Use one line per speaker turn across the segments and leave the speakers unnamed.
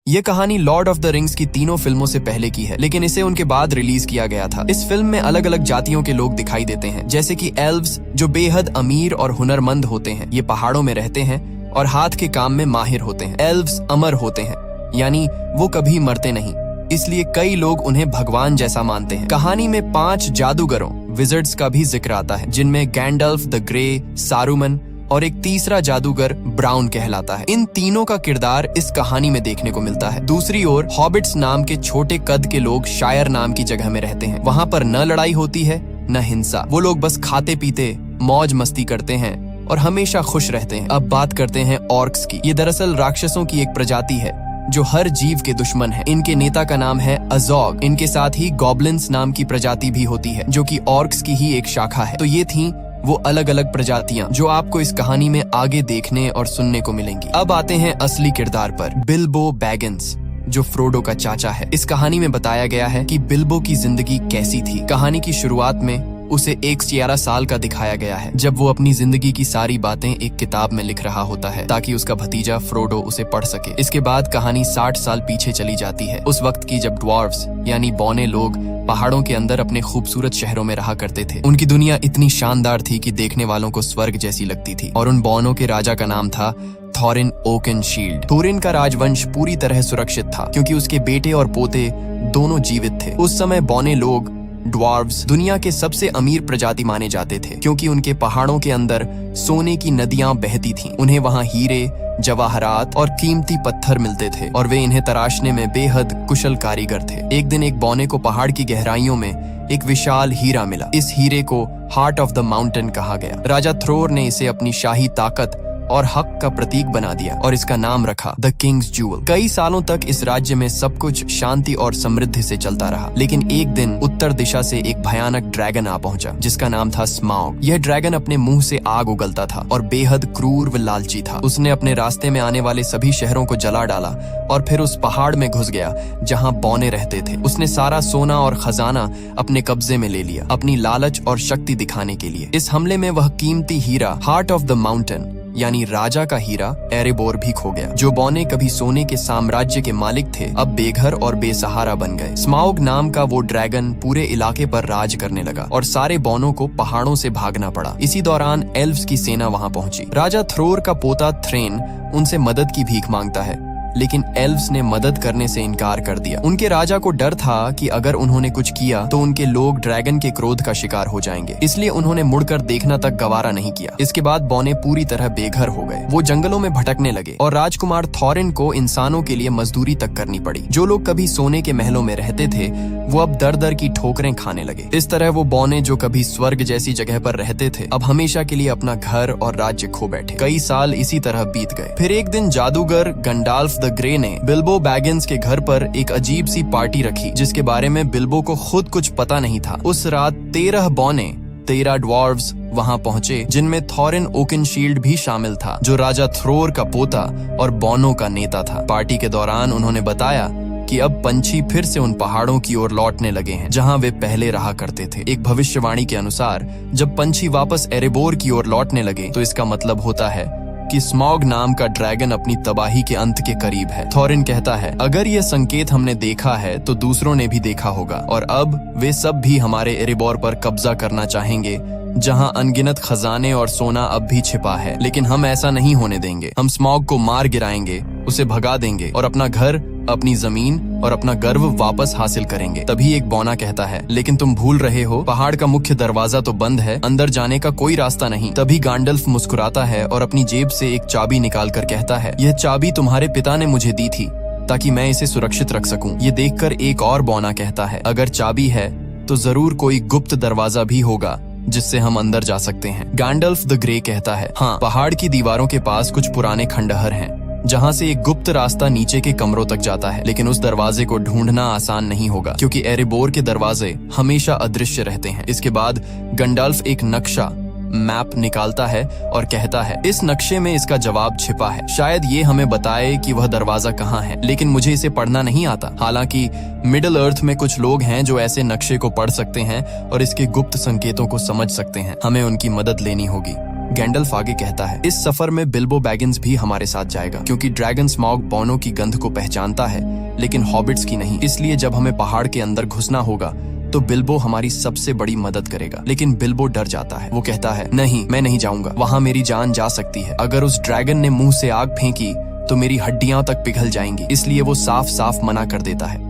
ये कहानी Lord of the rings की तीनों फिल्मों से पहले की है, लेकिन इसे उनके बाद रिलीज किया गया था। इस फिल्म में अलग अलग जातियों के लोग दिखाई देते हैं, जैसे कि एल्व्स जो बेहद अमीर और हुनरमंद होते हैं। ये पहाड़ों में रहते हैं और हाथ के काम में माहिर होते हैं। एल्व्स अमर होते हैं, यानी वो कभी मरते नहीं, इसलिए कई लोग उन्हें भगवान जैसा मानते हैं। कहानी में 5 जादूगरों विजर्ड्स का भी जिक्र आता है, जिनमें गैंडल्फ द ग्रे, सारूमन और एक तीसरा जादूगर ब्राउन कहलाता है। इन तीनों का किरदार इस कहानी में देखने को मिलता है। दूसरी ओर हॉबिट्स नाम के छोटे कद के लोग शायर नाम की जगह में रहते हैं। वहाँ पर न लड़ाई होती है न हिंसा। वो लोग बस खाते पीते मौज मस्ती करते हैं और हमेशा खुश रहते हैं। अब बात करते हैं ऑर्क्स की। ये दरअसल राक्षसों की एक प्रजाति है जो हर जीव के दुश्मन है। इनके नेता का नाम है अजोग। इनके साथ ही गॉब्लिन्स नाम की प्रजाति भी होती है, जो कि ऑर्क्स की ही एक शाखा है। तो ये थी वो अलग अलग प्रजातियां जो आपको इस कहानी में आगे देखने और सुनने को मिलेंगी। अब आते हैं असली किरदार पर, बिल्बो बैगिंस, जो फ्रोडो का चाचा है। इस कहानी में बताया गया है कि बिल्बो की जिंदगी कैसी थी। कहानी की शुरुआत में उसे 11 साल का दिखाया गया है, जब वो अपनी जिंदगी की सारी बातें एक किताब में लिख रहा होता है ताकि उसका भतीजा फ्रोडो उसे पढ़ सके। इसके बाद कहानी 60 साल पीछे चली जाती है, उस वक्त की जब ड्वार्फ्स यानी बौने लोग पहाड़ों के अंदर अपने खूबसूरत शहरों में रहा करते थे। उनकी दुनिया इतनी शानदार थी कि देखने वालों को स्वर्ग जैसी लगती थी। और उन बौनों के राजा का नाम था थॉरिन ओकेनशील्ड। थोरिन का राजवंश पूरी तरह सुरक्षित था क्योंकि उसके बेटे और पोते दोनों जीवित थे। उस समय बौने लोग ड्वार्व्स दुनिया के सबसे अमीर प्रजाति माने जाते थे, क्योंकि उनके पहाड़ों के अंदर सोने की नदियां बहती थीं। उन्हें वहां हीरे, जवाहरात और कीमती पत्थर मिलते थे और वे इन्हें तराशने में बेहद कुशल कारीगर थे। एक दिन एक बौने को पहाड़ की गहराइयों में एक विशाल हीरा मिला। इस हीरे को हार्ट ऑफ द माउंटेन कहा गया। राजा थ्रोर ने इसे अपनी शाही ताकत और हक का प्रतीक बना दिया और इसका नाम रखा द किंग्स जूवल। कई सालों तक इस राज्य में सब कुछ शांति और समृद्धि से चलता रहा, लेकिन एक दिन उत्तर दिशा से एक भयानक ड्रैगन आ पहुंचा, जिसका नाम था स्माउग। यह ड्रैगन अपने मुंह से आग उगलता था और बेहद क्रूर व लालची था। उसने अपने रास्ते में आने वाले सभी शहरों को जला डाला और फिर उस पहाड़ में घुस गया जहाँ बौने रहते थे। उसने सारा सोना और खजाना अपने कब्जे में ले लिया, अपनी लालच और शक्ति दिखाने के लिए। इस हमले में वह कीमती हीरा हार्ट ऑफ द माउंटेन यानी राजा का हीरा एरेबोर भी खो गया। जो बौने कभी सोने के साम्राज्य के मालिक थे, अब बेघर और बेसहारा बन गए। स्माउग नाम का वो ड्रैगन पूरे इलाके पर राज करने लगा और सारे बौनों को पहाड़ों से भागना पड़ा। इसी दौरान एल्व्स की सेना वहां पहुंची। राजा थ्रोर का पोता थ्रेन उनसे मदद की भीख मांगता है, लेकिन एल्व्स ने मदद करने से इनकार कर दिया। उनके राजा को डर था कि अगर उन्होंने कुछ किया तो उनके लोग ड्रैगन के क्रोध का शिकार हो जाएंगे, इसलिए उन्होंने मुड़कर देखना तक गवारा नहीं किया। इसके बाद बौने पूरी तरह बेघर हो गए। वो जंगलों में भटकने लगे और राजकुमार थॉरिन को इंसानों के लिए मजदूरी तक करनी पड़ी। जो लोग कभी सोने के महलों में रहते थे, वो अब दर दर की ठोकरें खाने लगे। इस तरह वो बौने जो कभी स्वर्ग जैसी जगह पर रहते थे, अब हमेशा के लिए अपना घर और राज्य खो बैठे। कई साल इसी तरह बीत गए। फिर एक दिन जादूगर गंडाल्फ द ग्रे ने बिल्बो बैगिंस के घर पर एक अजीब सी पार्टी रखी, जिसके बारे में बिल्बो को खुद कुछ पता नहीं था। उस रात 13 बौने, 13 ड्वार्व्स वहां पहुंचे, जिनमें थॉरिन ओकेनशील्ड भी शामिल था, जो राजा थ्रोर का पोता और बौनों का नेता था। पार्टी के दौरान उन्होंने बताया कि अब पंछी फिर से उन पहाड़ों की ओर लौटने लगे हैं जहां वे पहले रहा करते थे। एक भविष्यवाणी के अनुसार जब पंछी वापस एरेबोर की ओर लौटने लगे तो इसका मतलब होता है कि स्माउग नाम का ड्रैगन अपनी तबाही के अंत के करीब है। थॉरिन कहता है, अगर ये संकेत हमने देखा है तो दूसरों ने भी देखा होगा और अब वे सब भी हमारे एरेबोर पर कब्जा करना चाहेंगे, जहां अनगिनत खजाने और सोना अब भी छिपा है। लेकिन हम ऐसा नहीं होने देंगे। हम स्माउग को मार गिराएंगे, उसे भगा देंगे और अपना घर, अपनी जमीन और अपना गर्व वापस हासिल करेंगे। तभी एक बौना कहता है, लेकिन तुम भूल रहे हो, पहाड़ का मुख्य दरवाजा तो बंद है, अंदर जाने का कोई रास्ता नहीं। तभी गैंडल्फ मुस्कुराता है और अपनी जेब से एक चाबी निकाल कर कहता है, यह चाबी तुम्हारे पिता ने मुझे दी थी ताकि मैं इसे सुरक्षित रख सकूं। ये देखकर एक और बौना कहता है, अगर चाबी है तो जरूर कोई गुप्त दरवाजा भी होगा जिससे हम अंदर जा सकते हैं। गैंडल्फ द ग्रे कहता है, हाँ, पहाड़ की दीवारों के पास कुछ पुराने खंडहर हैं जहां से एक गुप्त रास्ता नीचे के कमरों तक जाता है, लेकिन उस दरवाजे को ढूंढना आसान नहीं होगा क्योंकि एरेबोर के दरवाजे हमेशा अदृश्य रहते हैं। इसके बाद गंडाल्फ एक नक्शा मैप निकालता है और कहता है, इस नक्शे में इसका जवाब छिपा है। शायद ये हमें बताए कि वह दरवाजा कहाँ है, लेकिन मुझे इसे पढ़ना नहीं आता। हालांकि मिडिल अर्थ में कुछ लोग हैं जो ऐसे नक्शे को पढ़ सकते हैं और इसके गुप्त संकेतों को समझ सकते हैं। हमें उनकी मदद लेनी होगी। गैंडल्फ आगे कहता है, इस सफर में बिल्बो बैगिंस भी हमारे साथ जाएगा, क्योंकि ड्रैगन स्मॉग बौनों की गंध को पहचानता है लेकिन हॉबिट्स की नहीं। इसलिए जब हमें पहाड़ के अंदर घुसना होगा तो बिल्बो हमारी सबसे बड़ी मदद करेगा। लेकिन बिल्बो डर जाता है। वो कहता है, नहीं, मैं नहीं जाऊंगा, वहां मेरी जान जा सकती है। अगर उस ड्रैगन ने मुंह से आग फेंकी तो मेरी हड्डियां तक पिघल जाएंगी। इसलिए वो साफ साफ मना कर देता है।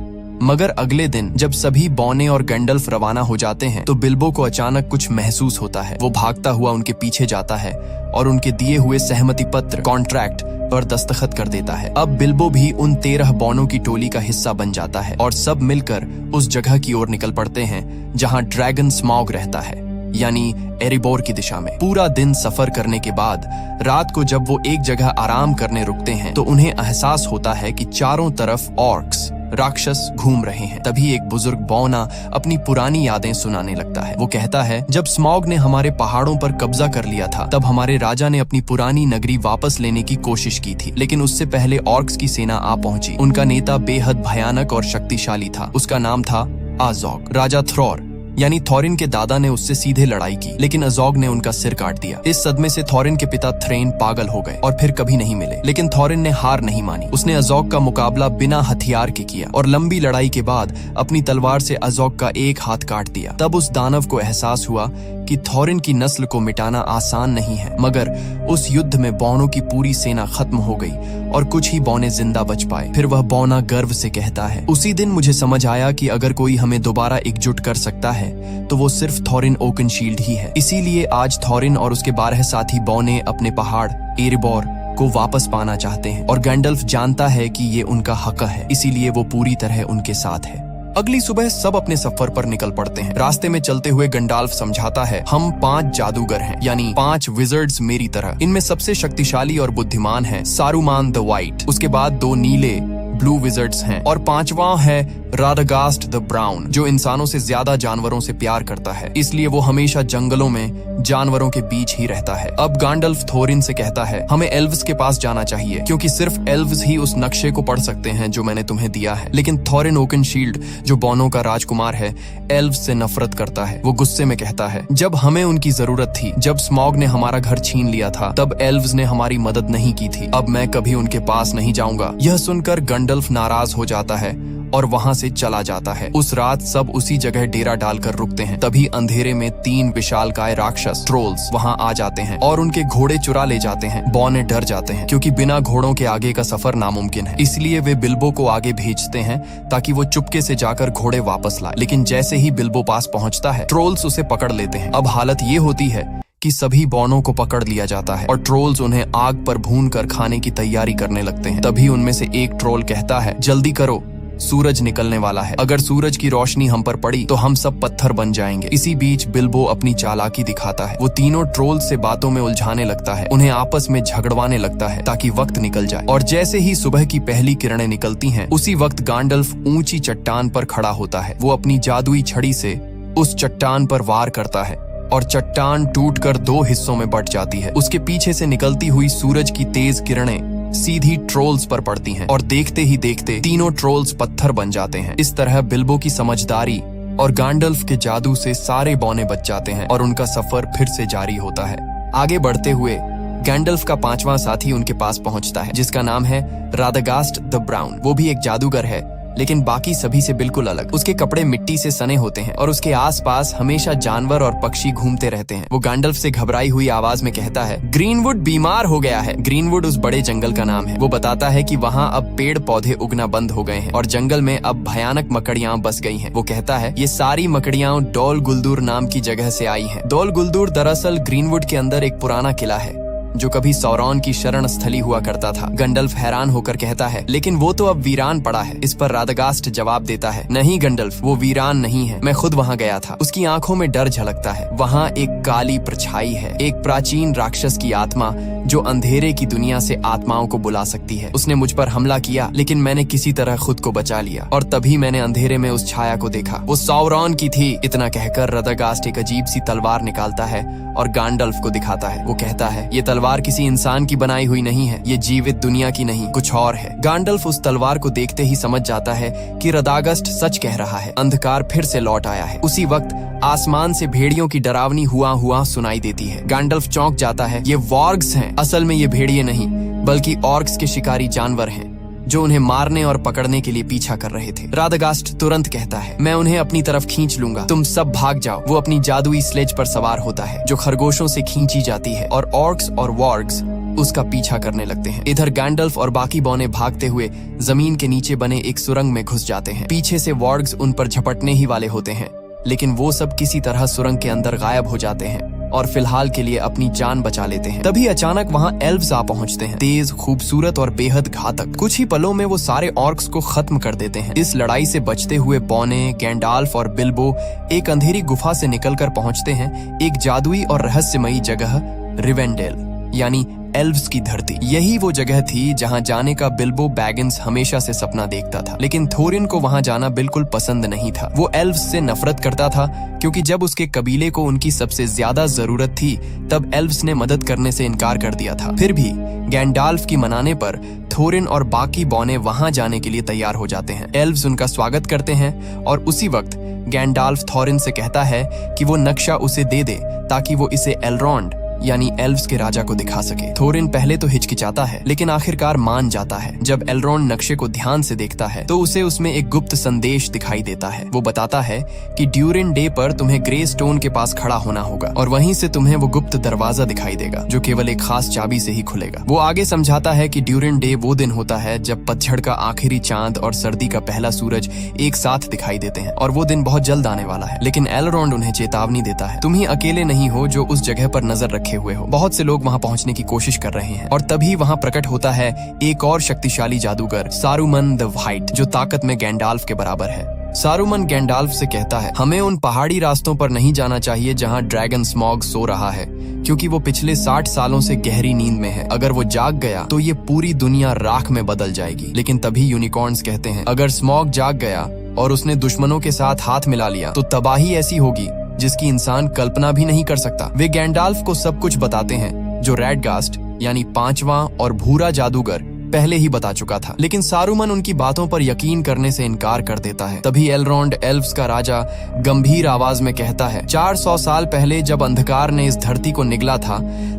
मगर अगले दिन जब सभी बौने और गैंडल्फ रवाना हो जाते हैं तो बिल्बो को अचानक कुछ महसूस होता है। वो भागता हुआ उनके पीछे जाता है और उनके दिए हुए सहमति पत्र कॉन्ट्रैक्ट पर दस्तखत कर देता है। अब बिल्बो भी उन 13 बौनों की टोली का हिस्सा बन जाता है और सब मिलकर उस जगह की ओर निकल पड़ते हैं जहां ड्रैगन स्मॉग रहता है, यानी एरिबोर की दिशा में। पूरा दिन सफर करने के बाद रात को जब वो एक जगह आराम करने रुकते हैं तो उन्हें एहसास होता है कि चारों तरफ ऑर्क्स राक्षस घूम रहे हैं। तभी एक बुजुर्ग बौना अपनी पुरानी यादें सुनाने लगता है। वो कहता है, जब स्मॉग ने हमारे पहाड़ों पर कब्जा कर लिया था तब हमारे राजा ने अपनी पुरानी नगरी वापस लेने की कोशिश की थी, लेकिन उससे पहले ऑर्क्स की सेना आ पहुंची। उनका नेता बेहद भयानक और शक्तिशाली था। उसका नाम था आजोग। राजा थ्रॉर यानी थॉरिन के दादा ने उससे सीधे लड़ाई की, लेकिन अजोग ने उनका सिर काट दिया। इस सदमे से थॉरिन के पिता थ्रेन पागल हो गए और फिर कभी नहीं मिले। लेकिन थॉरिन ने हार नहीं मानी। उसने अजोग का मुकाबला बिना हथियार के किया और लंबी लड़ाई के बाद अपनी तलवार से अजोग का एक हाथ काट दिया। तब उस दानव को एहसास हुआ कि थॉरिन की नस्ल को मिटाना आसान नहीं है। मगर उस युद्ध में बौनों की पूरी सेना खत्म हो गई और कुछ ही बौने जिंदा बच पाए। फिर वह बौना गर्व से कहता है, उसी दिन मुझे समझ आया कि अगर कोई हमें दोबारा एकजुट कर सकता है तो वो सिर्फ थॉरिन ओकनशील्ड ही है। इसीलिए आज थॉरिन और उसके 12 साथी बौने अपने पहाड़ एरिबोर को वापस पाना चाहते हैं और गैंडल्फ जानता है कि ये उनका हक है, इसीलिए वो पूरी तरह उनके साथ है। अगली सुबह सब अपने सफर पर निकल पड़ते हैं। रास्ते में चलते हुए गंडाल्फ समझाता है, हम 5 जादूगर हैं, यानी 5 विजर्ड्स मेरी तरह। इनमें सबसे शक्तिशाली और बुद्धिमान है सारूमान द वाइट, उसके बाद 2 नीले ब्लू विजर्ड्स हैं और 5वां है राडागास्ट द ब्राउन, जो इंसानों से ज्यादा जानवरों से प्यार करता है, इसलिए वो हमेशा जंगलों में जानवरों के बीच ही रहता है। अब गैंडल्फ थोरिन से कहता है, हमें एल्व्स के पास जाना चाहिए, क्योंकि सिर्फ एल्व्स ही उस नक्शे को पढ़ सकते हैं जो मैंने तुम्हें दिया है। लेकिन थोरिन ओकनशील्ड, जो बौनों का राजकुमार है, एल्व्स से नफरत करता है। वो गुस्से में कहता है, जब हमें उनकी जरूरत थी, जब स्मॉग ने हमारा घर छीन लिया था, तब एल्व्स ने हमारी मदद नहीं की थी। अब मैं कभी उनके पास नहीं जाऊंगा। यह सुनकर गैंडल्फ नाराज हो जाता है और वहां से चला जाता है। उस रात सब उसी जगह डेरा डालकर रुकते हैं। तभी अंधेरे में 3 विशालकाय राक्षस ट्रोल्स वहां आ जाते हैं और उनके घोड़े चुरा ले जाते हैं। बौने डर जाते हैं क्योंकि बिना घोड़ों के आगे का सफर नामुमकिन है। इसलिए वे बिल्बो को आगे भेजते हैं ताकि वो चुपके से जाकर घोड़े वापस लाए। लेकिन जैसे ही बिल्बो पास पहुंचता है, ट्रोल्स उसे पकड़ लेते हैं। अब हालत ये होती है कि सभी बौनों को पकड़ लिया जाता है और ट्रोल्स उन्हें आग पर भून कर खाने की तैयारी करने लगते हैं। तभी उनमें से एक ट्रोल कहता है, जल्दी करो, सूरज निकलने वाला है। अगर सूरज की रोशनी हम पर पड़ी तो हम सब पत्थर बन जाएंगे। इसी बीच बिल्बो अपनी चालाकी दिखाता है। वो तीनों ट्रोल्स से बातों में उलझाने लगता है, उन्हें आपस में झगड़वाने लगता है ताकि वक्त निकल जाए। और जैसे ही सुबह की पहली किरणें निकलती हैं, उसी वक्त गैंडल्फ ऊंची चट्टान पर खड़ा होता है। वो अपनी जादुई छड़ी से उस चट्टान पर वार करता है और चट्टान टूटकर 2 हिस्सों में बंट जाती है। उसके पीछे से निकलती हुई सूरज की तेज किरणें सीधी ट्रोल्स पर पड़ती हैं और देखते ही देखते तीनों ट्रोल्स पत्थर बन जाते हैं। इस तरह बिल्बो की समझदारी और गैंडल्फ के जादू से सारे बौने बच जाते हैं और उनका सफर फिर से जारी होता है। आगे बढ़ते हुए गैंडल्फ का 5वां साथी उनके पास पहुंचता है, जिसका नाम है राडागास्ट द ब्राउन। वो भी एक जादूगर है, लेकिन बाकी सभी से बिल्कुल अलग। उसके कपड़े मिट्टी से सने होते हैं और उसके आसपास हमेशा जानवर और पक्षी घूमते रहते हैं। वो गैंडल्फ से घबराई हुई आवाज में कहता है, ग्रीनवुड बीमार हो गया है। ग्रीनवुड उस बड़े जंगल का नाम है। वो बताता है कि वहाँ अब पेड़ पौधे उगना बंद हो गए हैं और जंगल में अब भयानक मकड़ियां बस गई हैं। वो कहता है, ये सारी मकड़ियां डोल गुलदूर नाम की जगह से आई हैं। डोल गुलदूर दरअसल ग्रीनवुड के अंदर एक पुराना किला है जो कभी सौरॉन की शरण स्थली हुआ करता था। गैंडल्फ हैरान होकर कहता है, लेकिन वो तो अब वीरान पड़ा है। इस पर राडागास्ट जवाब देता है, नहीं गैंडल्फ, वो वीरान नहीं है, मैं खुद वहाँ गया था। उसकी आंखों में डर झलकता है। वहाँ एक काली परछाई है, एक प्राचीन राक्षस की आत्मा जो अंधेरे की दुनिया से आत्माओं को बुला सकती है। उसने मुझ पर हमला किया, लेकिन मैंने किसी तरह खुद को बचा लिया और तभी मैंने अंधेरे में उस छाया को देखा। वो सौरॉन की थी। इतना कहकर राडागास्ट एक अजीब सी तलवार निकालता है और गैंडल्फ को दिखाता है। वो कहता है, ये तलवार तलवार किसी इंसान की बनाई हुई नहीं है, ये जीवित दुनिया की नहीं, कुछ और है। गैंडल्फ उस तलवार को देखते ही समझ जाता है कि रदागस्ट सच कह रहा है। अंधकार फिर से लौट आया है। उसी वक्त आसमान से भेड़ियों की डरावनी हुआ सुनाई देती है। गैंडल्फ चौंक जाता है। ये वॉर्ग्स हैं। असल में ये भेड़िए नहीं बल्कि ऑर्क्स के शिकारी जानवर हैं जो उन्हें मारने और पकड़ने के लिए पीछा कर रहे थे। रादागास्ट तुरंत कहता है, मैं उन्हें अपनी तरफ खींच लूंगा, तुम सब भाग जाओ। वो अपनी जादुई स्लेज पर सवार होता है जो खरगोशों से खींची जाती है और ऑर्क्स और वॉर्ग्स उसका पीछा करने लगते हैं। इधर गैंडल्फ और बाकी बौने भागते हुए जमीन के नीचे बने एक सुरंग में घुस जाते हैं। पीछे से वॉर्ग्स उन पर झपटने ही वाले होते हैं, लेकिन वो सब किसी तरह सुरंग के अंदर गायब हो जाते हैं और फिलहाल के लिए अपनी जान बचा लेते हैं। तभी अचानक वहाँ एल्व्स आ पहुँचते हैं, तेज, खूबसूरत और बेहद घातक। कुछ ही पलों में वो सारे ऑर्क्स को खत्म कर देते हैं। इस लड़ाई से बचते हुए बौने, गैंडाल्फ और बिल्बो एक अंधेरी गुफा से निकलकर पहुँचते हैं एक जादुई और रहस्यमयी जगह, रिवेंडेल यानी एल्व्स की धरती। यही वो जगह थी जहां जाने का बिल्बो बैगिंस हमेशा से सपना देखता था, लेकिन थोरिन को वहां जाना बिल्कुल पसंद नहीं था। वो एल्व्स से नफरत करता था क्योंकि जब उसके कबीले को उनकी सबसे ज्यादा जरूरत थी तब एल्व्स ने मदद करने से इनकार कर दिया था। फिर भी गैंडाल्फ की मनाने पर थोरिन और बाकी बौने वहां जाने के लिए तैयार हो जाते हैं। एल्व्स उनका स्वागत करते हैं और उसी वक्त गैंडाल्फ थोरिन से कहता है कि वो नक्शा उसे दे दे ताकि वो इसे एलरॉन्ड यानी एल्व्स के राजा को दिखा सके। थोरिन पहले तो हिचकिचाता है लेकिन आखिरकार मान जाता है। जब एलरॉन्ड नक्शे को ध्यान से देखता है तो उसे उसमें एक गुप्त संदेश दिखाई देता है। वो बताता है कि ड्यूरिन डे पर तुम्हें ग्रे स्टोन के पास खड़ा होना होगा और वहीं से तुम्हें वो गुप्त दरवाजा दिखाई देगा जो केवल एक खास चाबी से ही खुलेगा। वो आगे समझाता है कि ड्यूरिन डे वो दिन होता है जब पतझड़ का आखिरी चांद और सर्दी का पहला सूरज एक साथ दिखाई देते हैं और वो दिन बहुत जल्द आने वाला है। लेकिन एलरॉन्ड उन्हें चेतावनी देता है, तुम ही अकेले नहीं हो जो उस जगह पर नजर रखे हुए हो, बहुत से लोग वहां पहुंचने की कोशिश कर रहे हैं। और तभी वहां प्रकट होता है एक और शक्तिशाली जादूगर, सारूमन द व्हाइट, जो ताकत में गैंडाल्फ के बराबर है। सारूमन गैंडाल्फ से कहता है, हमें उन पहाड़ी रास्तों पर नहीं जाना चाहिए जहां ड्रैगन स्मॉग सो रहा है, क्योंकि वो पिछले 60 सालों से गहरी नींद में है। अगर वो जाग गया तो ये पूरी दुनिया राख में बदल जाएगी। लेकिन तभी यूनिकॉर्न्स कहते हैं, अगर स्मॉग जाग गया और उसने दुश्मनों के साथ हाथ मिला लिया तो तबाही ऐसी होगी जिसकी इंसान कल्पना भी नहीं कर सकता। वे गैंडाल्फ को सब कुछ बताते हैं जो रैडगास्ट यानी 5वां और भूरा जादूगर पहले ही बता चुका था, लेकिन सारूमन उनकी बातों पर यकीन करने से इनकार कर देता है। तभी एलरॉन्ड एल्व्स का राजा गंभीर आवाज में कहता है, 400 साल पहले जब अंधकार ने इस धरती को निगला था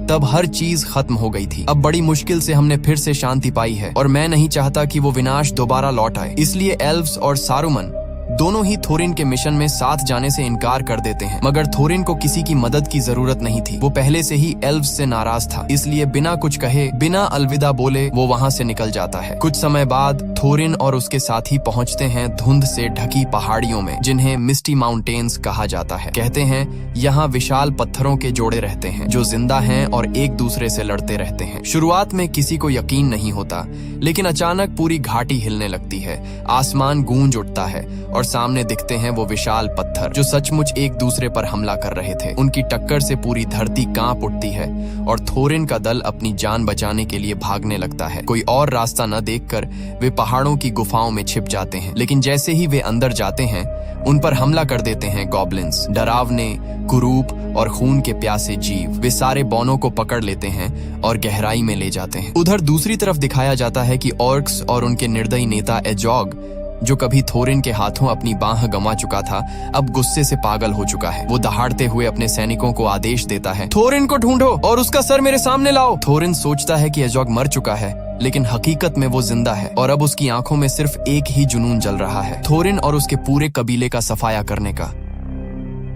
तब हर चीज खत्म हो गई थी। अब बड़ी मुश्किल से हमने फिर से शांति पाई है और मैं नहीं चाहता कि वो विनाश दोबारा लौट आए। इसलिए एल्व्स और सारूमन दोनों ही थोरिन के मिशन में साथ जाने से इनकार कर देते हैं। मगर थोरिन को किसी की मदद की जरूरत नहीं थी। वो पहले से ही एल्व्स से नाराज था, इसलिए बिना कुछ कहे, बिना अलविदा बोले वो वहां से निकल जाता है। कुछ समय बाद थोरिन और उसके साथी पहुंचते हैं धुंध से ढकी पहाड़ियों में, जिन्हें मिस्टी माउंटेन्स कहा जाता है। कहते हैं यहाँ विशाल पत्थरों के जोड़े रहते हैं जो जिंदा हैं और एक दूसरे से लड़ते रहते हैं। शुरुआत में किसी को यकीन नहीं होता, लेकिन अचानक पूरी घाटी हिलने लगती है, आसमान गूंज उठता है और सामने दिखते हैं वो विशाल पत्थर जो सचमुच एक दूसरे पर हमला कर रहे थे। उनकी टक्कर से पूरी धरती कांप उठती है और थोरिन का दल अपनी जान बचाने के लिए भागने लगता है। कोई और रास्ता न देखकर वे पहाड़ों की गुफाओं में छिप जाते हैं, लेकिन जैसे ही वे अंदर जाते हैं उन पर हमला कर देते हैं गॉब्लिन्स, डरावने, कुरूप और खून के प्यासे जीव। वे सारे बौनों को पकड़ लेते हैं और गहराई में ले जाते हैं। उधर दूसरी तरफ दिखाया जाता है कि ऑर्क्स और उनके निर्दयी नेता एजॉग, जो कभी थोरिन के हाथों अपनी बाह गंवा चुका था, अब गुस्से से पागल हो चुका है। वो दहाड़ते हुए अपने सैनिकों को आदेश देता है, थोरिन को ढूंढो और उसका सर मेरे सामने लाओ। थोरिन सोचता है कि एजॉग मर चुका है, लेकिन हकीकत में वो जिंदा है और अब उसकी आंखों में सिर्फ एक ही जुनून जल रहा है, थोरिन और उसके पूरे कबीले का सफाया करने का।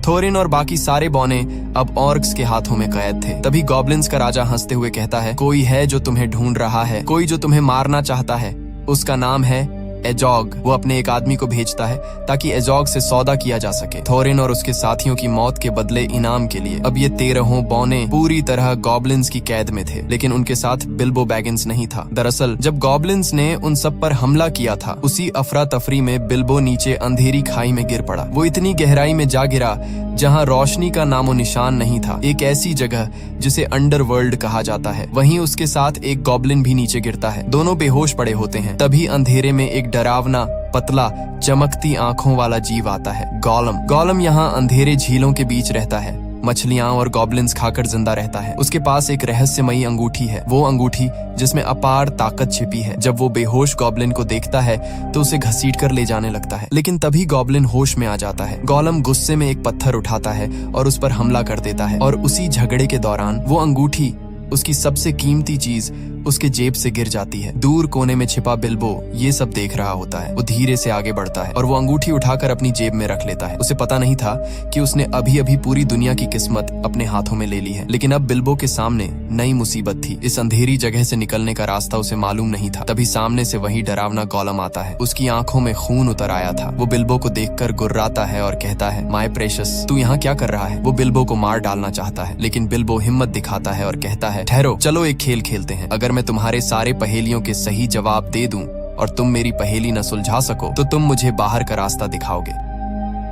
थोरिन और बाकी सारे बौने अब ऑर्क्स के हाथों में कैद थे। तभी गॉब्लिन्स का राजा हंसते हुए कहता है, कोई है जो तुम्हें ढूंढ रहा है, कोई जो तुम्हें मारना चाहता है, उसका नाम है एजॉग। वो अपने एक आदमी को भेजता है ताकि एजॉग से सौदा किया जा सके, थोरिन और उसके साथियों की मौत के बदले इनाम के लिए। अब ये 13 बौने पूरी तरह गॉब्लिन्स की कैद में थे, लेकिन उनके साथ बिल्बो बैगिंस नहीं था। दरअसल जब गॉब्लिन्स ने उन सब पर हमला किया था, उसी अफरा तफरी में बिल्बो नीचे अंधेरी खाई में गिर पड़ा। वो इतनी गहराई में जा गिरा जहाँ रोशनी का नामो निशान नहीं था, एक ऐसी जगह जिसे अंडरवर्ल्ड कहा जाता है। वहीं उसके साथ एक गॉब्लिन भी नीचे गिरता है। दोनों बेहोश पड़े होते हैं। तभी अंधेरे में एक डरावना, पतला, चमकती आंखों वाला जीव आता है, गॉलम। गॉलम यहाँ अंधेरे झीलों के बीच रहता है मछलियां और गॉब्लिन्स खाकर जिंदा रहता है। उसके पास एक रहस्यमयी अंगूठी है, वो अंगूठी जिसमें अपार ताकत छिपी है। जब वो बेहोश गॉब्लिन को देखता है तो उसे घसीटकर ले जाने लगता है, लेकिन तभी गॉब्लिन होश में आ जाता है। गोलम गुस्से में एक पत्थर उठाता है और उस पर हमला कर देता है, और उसी झगड़े के दौरान वो अंगूठी, उसकी सबसे कीमती चीज, उसके जेब से गिर जाती है। दूर कोने में छिपा बिल्बो ये सब देख रहा होता है। वो धीरे से आगे बढ़ता है और वो अंगूठी उठाकर अपनी जेब में रख लेता है। उसे पता नहीं था कि उसने अभी अभी पूरी दुनिया की किस्मत अपने हाथों में ले ली है, लेकिन अब बिल्बो के सामने नई मुसीबत थी। इस अंधेरी जगह से निकलने का रास्ता उसे मालूम नहीं था। तभी सामने से वही डरावना गोलम आता है। उसकी आंखों में खून उतर आया था। वो बिल्बो को देखकर गुर्राता है और कहता है, माय प्रेशियस, तू यहाँ क्या कर रहा है? वो बिल्बो को मार डालना चाहता है, लेकिन बिल्बो हिम्मत दिखाता है और कहता है, ठहरो, चलो एक खेल खेलते हैं। अगर मैं तुम्हारे सारे पहेलियों के सही जवाब दे दूं और तुम मेरी पहेली न सुलझा सको तो तुम मुझे बाहर का रास्ता दिखाओगे।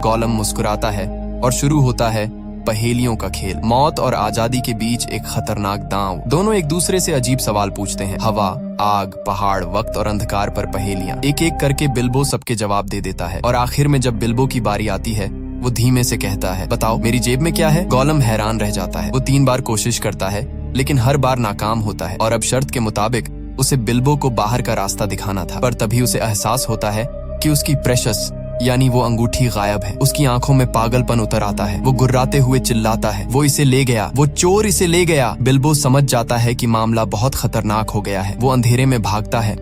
गोलम मुस्कुराता है और शुरू होता है पहेलियों का खेल। मौत और आजादी के बीच एक खतरनाक दांव। दोनों एक दूसरे से अजीब सवाल पूछते हैं। हवा, आग, पहाड़, वक्त और अंधकार पर पहेलियां। एक एक करके बिल्बो सबके जवाब दे देता है, और आखिर में जब बिल्बो की बारी आती है वो धीमे से कहता है, बताओ मेरी जेब में क्या है? गोलम हैरान रह जाता है। वो 3 बार कोशिश करता है, लेकिन हर बार नाकाम होता है, और अब शर्त के मुताबिक उसे बिल्बो को बाहर का रास्ता दिखाना था। पर तभी उसे एहसास होता है कि उसकी प्रेशस यानी वो अंगूठी गायब है। उसकी आंखों में पागलपन उतर आता है। वो गुर्राते हुए चिल्लाता है, वो इसे ले गया, वो चोर इसे ले गया। बिल्बो समझ जाता है कि मामला बहुत खतरनाक हो गया है। वो अंधेरे में भागता है,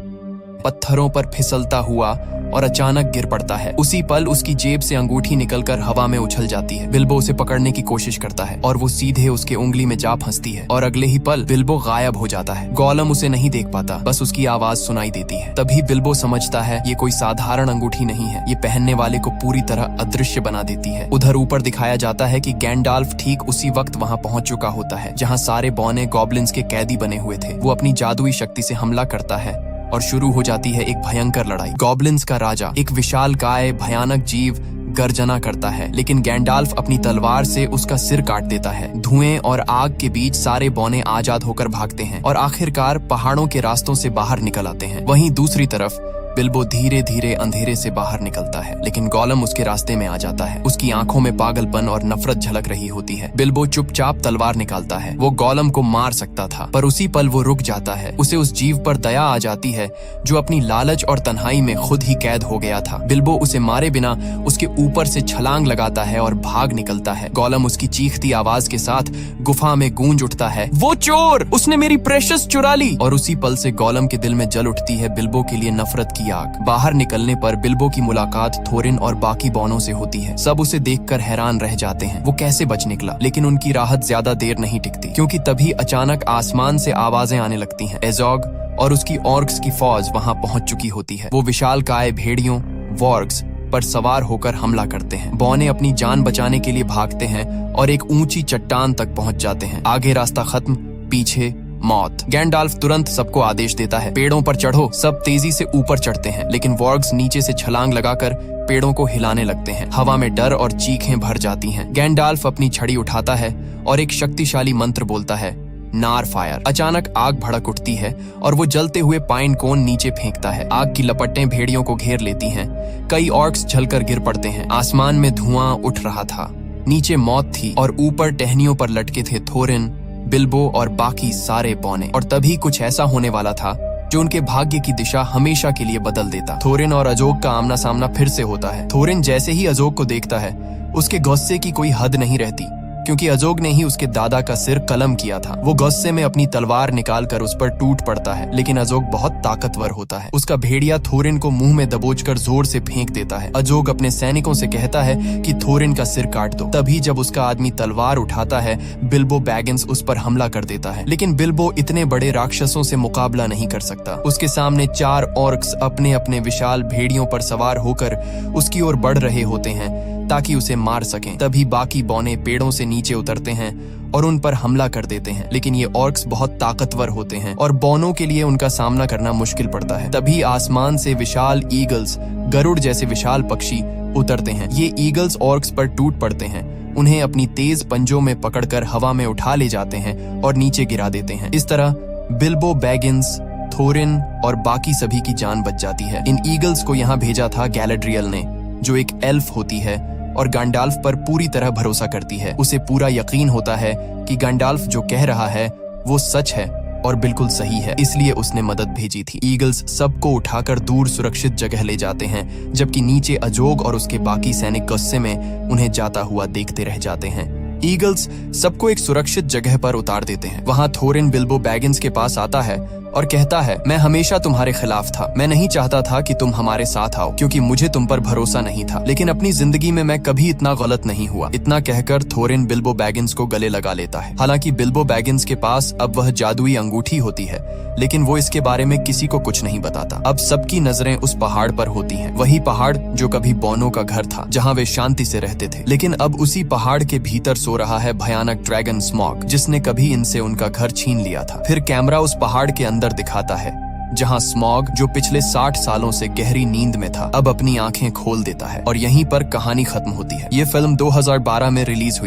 पत्थरों पर फिसलता हुआ, और अचानक गिर पड़ता है। उसी पल उसकी जेब से अंगूठी निकलकर हवा में उछल जाती है। बिल्बो उसे पकड़ने की कोशिश करता है और वो सीधे उसके उंगली में जा फंसती है, और अगले ही पल बिल्बो गायब हो जाता है। गोलम उसे नहीं देख पाता, बस उसकी आवाज सुनाई देती है। तभी बिल्बो समझता है ये कोई साधारण अंगूठी नहीं है, ये पहनने वाले को पूरी तरह अदृश्य बना देती है। उधर ऊपर दिखाया जाता है कि गैंडाल्फ ठीक उसी वक्त वहाँ पहुँच चुका होता है जहाँ सारे बौने गॉब्लिन्स के कैदी बने हुए थे। वो अपनी जादुई शक्ति से हमला करता है और शुरू हो जाती है एक भयंकर लड़ाई। गॉब्लिन्स का राजा, एक विशालकाय भयानक जीव, गर्जना करता है, लेकिन गैंडाल्फ अपनी तलवार से उसका सिर काट देता है। धुएं और आग के बीच सारे बौने आजाद होकर भागते हैं और आखिरकार पहाड़ों के रास्तों से बाहर निकल आते हैं। वहीं दूसरी तरफ बिल्बो धीरे धीरे अंधेरे से बाहर निकलता है, लेकिन गोलम उसके रास्ते में आ जाता है। उसकी आंखों में पागलपन और नफरत झलक रही होती है। बिल्बो चुपचाप तलवार निकालता है। वो गोलम को मार सकता था, पर उसी पल वो रुक जाता है। उसे उस जीव पर दया आ जाती है जो अपनी लालच और तन्हाई में खुद ही कैद हो गया था। बिल्बो उसे मारे बिना उसके ऊपर से छलांग लगाता है और भाग निकलता है। गोलम उसकी चीखती आवाज के साथ गुफा में गूंज उठता है, वो चोर, उसने मेरी प्रेशियस चुरा ली। और उसी पल से गोलम के दिल में जल उठती है बिल्बो के लिए नफरत की आग। बाहर निकलने पर बिल्बो की मुलाकात थोरिन और बाकी बौनों से होती है। सब उसे देखकर हैरान रह जाते हैं, वो कैसे बच निकला। लेकिन उनकी राहत ज्यादा देर नहीं टिकती, क्योंकि तभी अचानक आसमान से आवाजें आने लगती हैं। एजोग और उसकी ऑर्क्स की फौज वहां पहुंच चुकी होती है। वो विशालकाय भेड़ियों, वॉर्ग्स पर सवार होकर हमला करते हैं। बौने अपनी जान बचाने के लिए भागते हैं और एक ऊंची चट्टान तक पहुंच जाते हैं। आगे रास्ता खत्म, पीछे मौत। गैंडाल्फ तुरंत सबको आदेश देता है, पेड़ों पर चढ़ो। सब तेजी से ऊपर चढ़ते हैं, लेकिन वॉर्ग्स नीचे से छलांग लगाकर पेड़ों को हिलाने लगते हैं। हवा में डर और चीखें भर जाती हैं। गैंडाल्फ अपनी छड़ी उठाता है और एक शक्तिशाली मंत्र बोलता है, नार फायर। अचानक आग भड़क उठती है और वो जलते हुए पाइन कोन नीचे फेंकता है। आग की लपटें भेड़ियों को घेर लेती हैं। कई ऑर्क्स जलकर गिर पड़ते हैं। आसमान में धुआं उठ रहा था। नीचे मौत थी और ऊपर टहनियों पर लटके थे थोरिन, बिल्बो और बाकी सारे बौने। और तभी कुछ ऐसा होने वाला था जो उनके भाग्य की दिशा हमेशा के लिए बदल देता। थोरिन और अजोग का आमना सामना फिर से होता है। थोरिन जैसे ही अजोग को देखता है, उसके गुस्से की कोई हद नहीं रहती, क्योंकि अजोग ने ही उसके दादा का सिर कलम किया था। वो गुस्से में अपनी तलवार निकालकर उस पर टूट पड़ता है, लेकिन अजोग बहुत ताकतवर होता है। उसका भेड़िया थोरिन को मुंह में दबोचकर जोर से फेंक देता है। अजोग अपने सैनिकों से कहता है कि थोरिन का सिर काट दो। तभी जब उसका आदमी तलवार उठाता है, बिल्बो बैगिंस उस पर हमला कर देता है, लेकिन बिल्बो इतने बड़े राक्षसों से मुकाबला नहीं कर सकता। उसके सामने 4 ऑर्क्स अपने अपने विशाल भेड़ियों पर सवार होकर उसकी ओर बढ़ रहे होते हैं ताकि उसे मार सकें। तभी बाकी बौने पेड़ों से नीचे उतरते हैं और उन पर हमला कर देते हैं, लेकिन ये ऑर्क्स बहुत ताकतवर होते हैं और बौनों के लिए उनका सामना करना मुश्किल पड़ता है। तभी आसमान से विशाल ईगल्स, गरुड़ जैसे विशाल पक्षी उतरते हैं। ये ईगल्स ऑर्क्स पर टूट पड़ते हैं, उन्हें अपनी तेज पंजों में पकड़कर हवा में उठा ले जाते हैं और नीचे गिरा देते हैं। इस तरह बिल्बो बैगिंस, थोरिन और बाकी सभी की जान बच जाती है। इन ईगल्स को यहाँ भेजा था गैलाड्रियल ने, जो एक एल्फ होती है और गैंडाल्फ पर पूरी तरह भरोसा करती है। उसे पूरा यकीन होता है कि गैंडाल्फ जो कह रहा है वो सच है और बिल्कुल सही है, इसलिए उसने मदद भेजी थी। ईगल्स सबको उठाकर दूर सुरक्षित जगह ले जाते हैं, जबकि नीचे अजोग और उसके बाकी सैनिक गुस्से में उन्हें जाता हुआ देखते रह जाते हैं। ईगल्स सबको एक सुरक्षित जगह पर उतार देते हैं। वहां थोरिन बिल्बो बैगिंस के पास आता है और कहता है, मैं हमेशा तुम्हारे खिलाफ था। मैं नहीं चाहता था कि तुम हमारे साथ आओ क्योंकि मुझे तुम पर भरोसा नहीं था, लेकिन अपनी जिंदगी में मैं कभी इतना गलत नहीं हुआ। इतना कहकर थोरिन बिल्बो बैगिंस को गले लगा लेता है। हालांकि बिल्बो बैगिंस के पास अब वह जादुई अंगूठी होती है, लेकिन वो इसके बारे में किसी को कुछ नहीं बताता। अब सबकी नजरें उस पहाड़ पर होती हैं, वही पहाड़ जो कभी बोनो का घर था, जहाँ वे शांति से रहते थे। लेकिन अब उसी पहाड़ के भीतर सो रहा है भयानक ड्रैगन स्मॉग, जिसने कभी इनसे उनका घर छीन लिया था। फिर कैमरा उस पहाड़ के अंदर दिखाता है, जहां स्मॉग, जो पिछले 60 सालों से गहरी नींद में था, अब अपनी आंखें खोल देता है और यहीं पर कहानी खत्म होती है। ये फिल्म 2012 में रिलीज हुई।